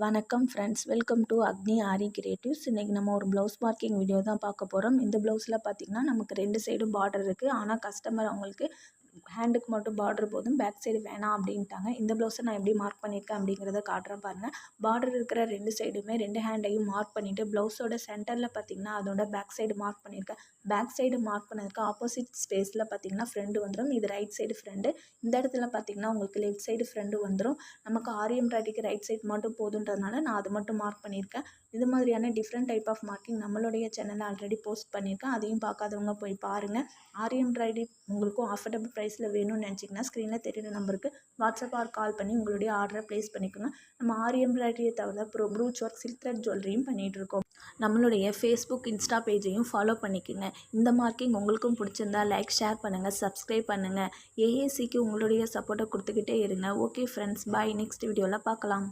வணக்கம் friends, welcome to Agni aari creatives. இன்றைக்கி நம்ம ஒரு ப்ளவுஸ் மார்க்கிங் வீடியோ தான் பார்க்க போகிறோம். இந்த ப்ளவுஸில் பார்த்திங்கன்னா நமக்கு 2 சைடும் பார்டர் இருக்குது. ஆனால் கஸ்டமர் அவங்களுக்கு ஹேண்டுக்கு மட்டும் பார்டர் போதும், பேக் சைடு வேணாம் அப்படின்ட்டாங்க. இந்த ப்ளவுஸை நான் எப்படி மார்க் பண்ணியிருக்கேன் அப்படிங்கிறத காட்டுறேன் பாருங்கள். பார்டர் இருக்கிற 2 சைடுமே 2 ஹேண்டையும் மார்க் பண்ணிவிட்டு ப்ளவுஸோட சென்டரில் பார்த்திங்கன்னா அதோட பேக் சைடு மார்க் பண்ணியிருக்கேன். பேக் சைடு மார்க் பண்ணதுக்கு ஆப்போசிட் ஸ்பேஸில் பார்த்திங்கன்னா ஃப்ரெண்டு வந்துடும். இது ரைட் சைடு ஃப்ரெண்டு. இந்த இடத்துல பார்த்திங்கன்னா உங்களுக்கு லெஃப்ட் சைடு ஃப்ரெண்டு வந்துடும். நமக்கு ஆரி எம்ப்ராய்டரிக்கு ரைட் சைடு மட்டும் போதுன்றதுனால நான் அது மட்டும் மார்க் பண்ணியிருக்கேன். இது மாதிரியான டிஃப்ரெண்ட் டைப் ஆஃப் மார்க்கிங் நம்மளுடைய சேனலில் ஆல்ரெடி போஸ்ட் பண்ணியிருக்கேன். அதையும் பார்க்காதவங்க போய் பாருங்கள். ஆரி எம்ப்ராய்டரி உங்களுக்கும் அஃபோர்டபுள் ப்ரைஸில் வேணும்னு நினச்சிங்கன்னா ஸ்க்ரீனில் தெரியுற நம்பருக்கு வாட்ஸ்அப் ஆர் கால் பண்ணி உங்களுடைய ஆர்டரை ப்ளேஸ் பண்ணிக்கோங்க. நம்ம ஆரி எம்ப்ராய்டரியை தவிர ப்ரூச் ஒர்க், சில்க் த்ரெட் ஜுவல்லரியும் பண்ணிகிட்ருக்கோம். நம்மளுடைய ஃபேஸ்புக், இன்ஸ்டா பேஜையும் ஃபாலோ பண்ணிக்கோங்க. இந்த மார்க்கிங் உங்களுக்கும் பிடிச்சிருந்தா லைக், ஷேர் பண்ணுங்கள், சப்ஸ்கிரைப் பண்ணுங்கள். ஏஏசிக்கு உங்களுடைய சப்போர்ட்டை கொடுத்துக்கிட்டே இருங்க. ஓகே ஃப்ரெண்ட்ஸ், பாய். நெக்ஸ்ட் வீடியோவில் பார்க்கலாம்.